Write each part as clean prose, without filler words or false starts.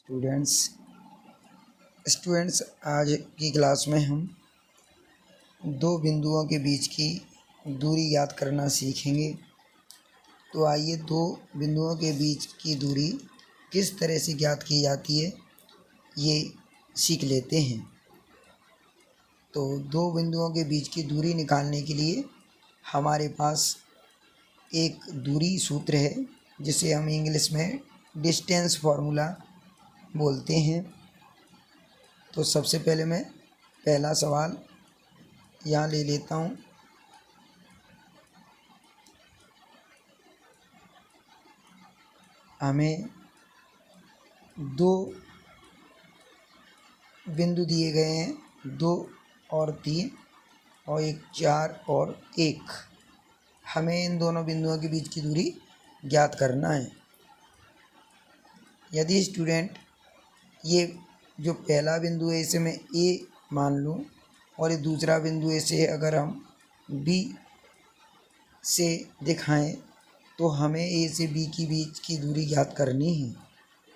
Students आज की class में हम दो बिंदुओं के बीच की दूरी ज्ञात करना सीखेंगे। तो आइए दो बिंदुओं के बीच की दूरी किस तरह से ज्ञात की जाती है ये सीख लेते हैं। तो दो बिंदुओं के बीच की दूरी निकालने के लिए हमारे पास एक दूरी सूत्र है जिसे हम इंग्लिश में डिस्टेंस फार्मूला बोलते हैं। तो सबसे पहले मैं पहला सवाल यहाँ ले लेता हूँ। हमें दो बिंदु दिए गए हैं, 2 और 3 और एक 4 और 1। हमें इन दोनों बिंदुओं के बीच की दूरी ज्ञात करना है। यदि स्टूडेंट ये जो पहला बिंदु है इसे मैं ए मान लूँ और ये दूसरा बिंदु इसे अगर हम बी से दिखाएं तो हमें ए से बी की बीच की दूरी ज्ञात करनी है।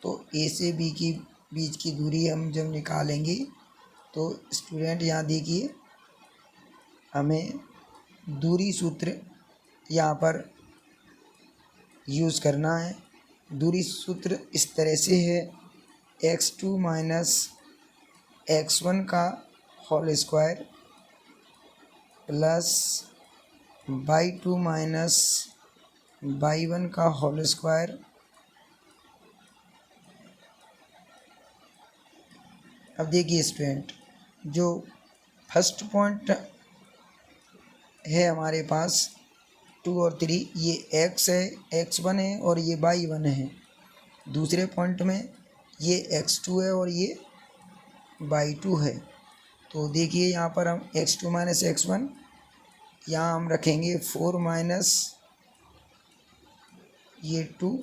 तो ए से बी की बीच की दूरी हम जब निकालेंगे तो स्टूडेंट यहाँ देखिए हमें दूरी सूत्र यहाँ पर यूज़ करना है। दूरी सूत्र इस तरह से है x2 माइनस x1 का whole square plus y2 minus y1 का होल स्क्वायर अब देखिए स्टूडेंट जो फर्स्ट पॉइंट है हमारे पास 2 और 3 ये x है, x1 है और ये y1 है। दूसरे पॉइंट में ये x2 है और ये y2 है। तो देखिए यहाँ पर हम x2 माइनस x1 यहाँ हम रखेंगे 4 माइनस ये 2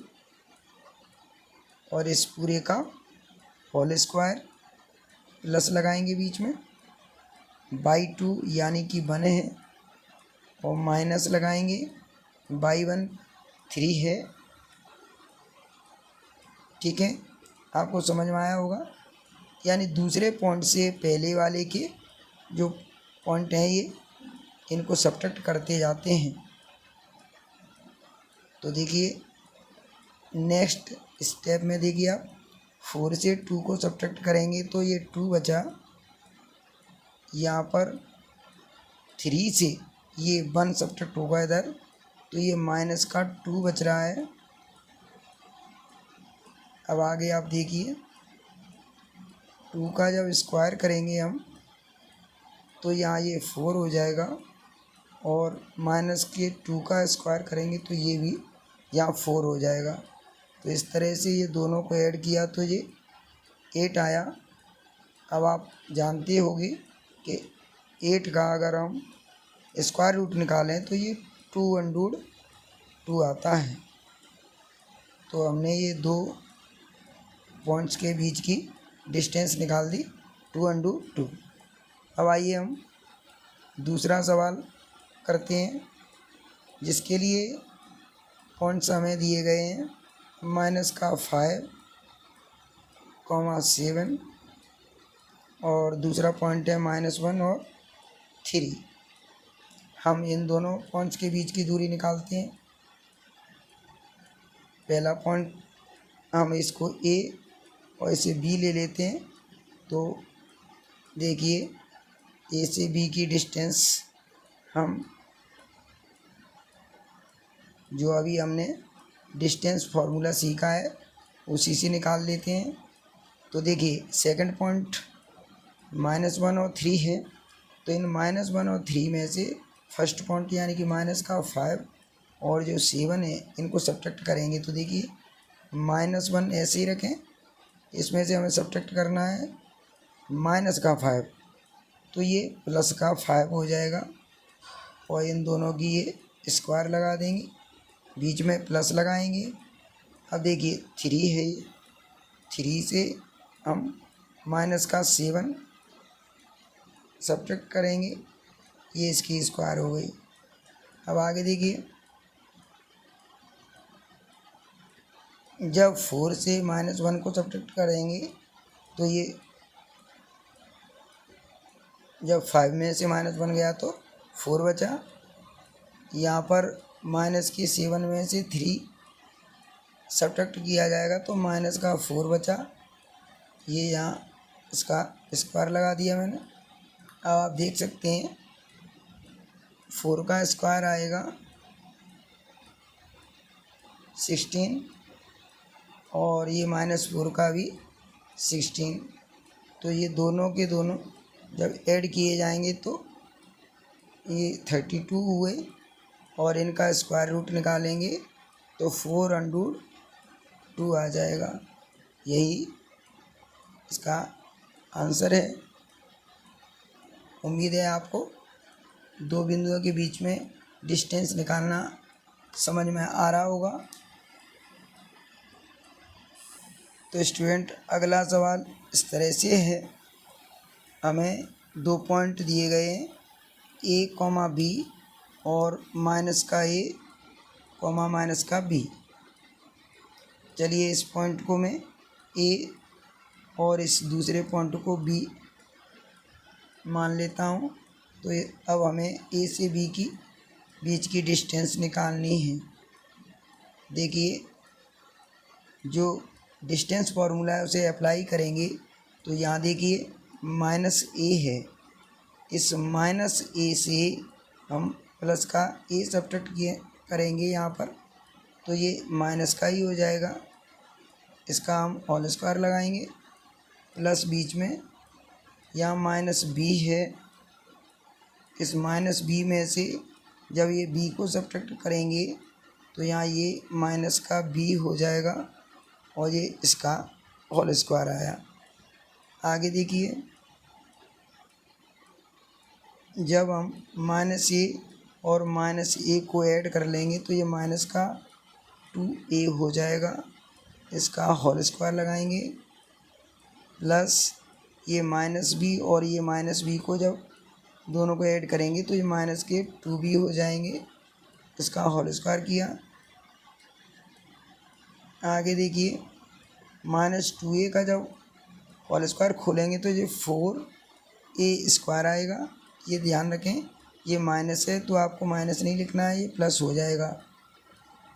और इस पूरे का होल स्क्वायर प्लस लगाएंगे बीच में y2 यानी कि 1 है और माइनस लगाएंगे y1 3 है। ठीक है, आपको समझ में आया होगा। यानी दूसरे पॉइंट से पहले वाले के जो पॉइंट हैं ये इनको सब्ट्रैक्ट करते जाते हैं। तो देखिए नेक्स्ट स्टेप में देखिए आप 4 से 2 को सब्ट्रैक्ट करेंगे तो ये 2 बचा। यहाँ पर 3 से ये 1 सब्ट्रैक्ट होगा इधर तो ये माइनस का 2 बच रहा है। अब आगे आप देखिए 2 का जब स्क्वायर करेंगे हम तो यहाँ ये 4 हो जाएगा और माइनस के 2 का स्क्वायर करेंगे तो ये भी यहाँ 4 हो जाएगा। तो इस तरह से ये दोनों को ऐड किया तो ये 8 आया। अब आप जानते होंगे कि 8 का अगर हम स्क्वायर रूट निकालें तो ये 2√2 आता है। तो हमने ये दो पॉइंट्स के बीच की डिस्टेंस निकाल दी 2√2। अब आइए हम दूसरा सवाल करते हैं जिसके लिए पॉइंट्स हमें दिए गए हैं माइनस का 5,7 और दूसरा पॉइंट है -1 और 3। हम इन दोनों पॉइंट्स के बीच की दूरी निकालते हैं। पहला पॉइंट हम इसको ए और इसे बी ले लेते हैं। तो देखिए ए से बी की डिस्टेंस हम जो अभी हमने डिस्टेंस फार्मूला सीखा है उसी से निकाल लेते हैं। तो देखिए सेकंड पॉइंट -1 और 3 है तो इन -1 और 3 में से फर्स्ट पॉइंट यानी कि माइनस का 5 और जो 7 है इनको सब्ट्रैक्ट करेंगे। तो देखिए -1 ऐसे ही रखें, इसमें से हमें सब्ट्रैक्ट करना है माइनस का 5 तो ये प्लस का 5 हो जाएगा और इन दोनों की ये स्क्वायर लगा देंगे, बीच में प्लस लगाएंगे। अब देखिए 3 है, 3 से हम माइनस का 7 सब्ट्रैक्ट करेंगे, ये इसकी स्क्वायर हो गई। अब आगे देखिए जब 4 से -1 को सब्ट्रैक्ट करेंगे तो ये जब 5 में से -1 गया तो 4 बचा। यहाँ पर -7 में से 3 सब्ट्रैक्ट किया जाएगा तो -4 बचा। ये यहाँ इसका स्क्वायर लगा दिया मैंने। अब आप देख सकते हैं 4 का स्क्वायर आएगा 16 और ये -4 का भी 16। तो ये दोनों के दोनों जब ऐड किए जाएंगे तो ये 32 हुए और इनका स्क्वायर रूट निकालेंगे तो 4√2 आ जाएगा। यही इसका आंसर है। उम्मीद है आपको दो बिंदुओं के बीच में डिस्टेंस निकालना समझ में आ रहा होगा। तो स्टूडेंट अगला सवाल इस तरह से है। हमें 2 पॉइंट दिए गए हैं a, b और -a, -b। चलिए इस पॉइंट को मैं a और इस दूसरे पॉइंट को b मान लेता हूँ। तो अब हमें a से b की बीच की डिस्टेंस निकालनी है। देखिए जो डिस्टेंस फार्मूला है उसे अप्लाई करेंगे तो यहाँ देखिए -a है। इस -a से हम प्लस का a सब्ट्रैक्ट करेंगे यहाँ पर तो ये माइनस का ही हो जाएगा। इसका हम होल स्क्वायर लगाएंगे प्लस बीच में यहाँ -b है। इस -b में से जब ये b को सब्ट्रैक्ट करेंगे तो यहाँ ये माइनस का b हो जाएगा और ये इसका होल स्क्वायर आया। आगे देखिए जब हम -a और -a को ऐड कर लेंगे तो ये माइनस का 2a हो जाएगा। इसका होल स्क्वायर लगाएंगे प्लस ये -b और ये -b को जब दोनों को ऐड करेंगे तो ये माइनस के 2b हो जाएंगे। इसका होल स्क्वायर किया। आगे देखिए -2a का जब होल स्क्वायर खोलेंगे तो ये 4a² आएगा। ये ध्यान रखें ये माइनस है तो आपको माइनस नहीं लिखना है, ये प्लस हो जाएगा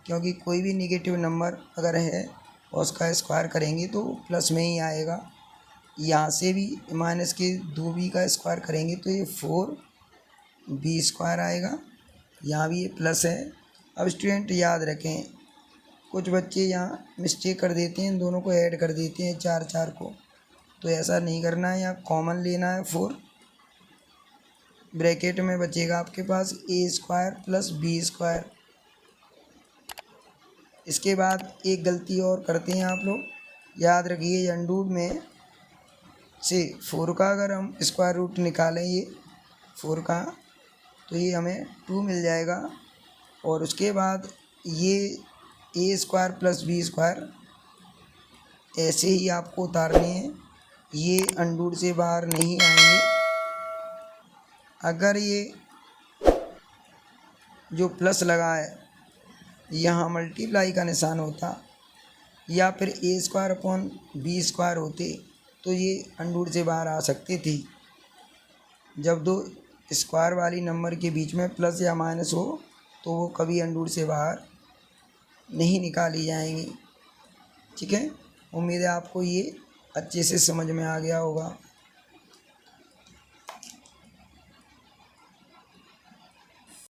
क्योंकि कोई भी नेगेटिव नंबर अगर है और उसका स्क्वायर करेंगे तो प्लस में ही आएगा। यहाँ से भी माइनस के 2b का स्क्वायर करेंगे तो ये 4b² आएगा। यहाँ भी ये प्लस है। अब स्टूडेंट याद रखें कुछ बच्चे यहाँ मिस्टेक कर देते हैं, इन दोनों को ऐड कर देते हैं 4 को, तो ऐसा नहीं करना है। यहाँ कॉमन लेना है 4। ब्रैकेट में बचेगा आपके पास a² + b²। इसके बाद एक गलती और करते हैं आप लोग, याद रखिए अंडूड में से 4 का अगर हम स्क्वायर रूट निकालें ये 4 का तो ये हमें 2 मिल जाएगा और उसके बाद ये a² + b² ऐसे ही आपको उतारने हैं। ये अंडूड से बाहर नहीं आएंगे। अगर ये जो प्लस लगा है यहाँ मल्टीप्लाई का निशान होता या फिर a² / b² होते तो ये अंडूड से बाहर आ सकते थे। जब दो स्क्वायर वाली नंबर के बीच में प्लस या माइनस हो तो वो कभी अंडूड से बाहर नहीं निकाली जाएंगी। ठीक है, उम्मीद है आपको ये अच्छे से समझ में आ गया होगा।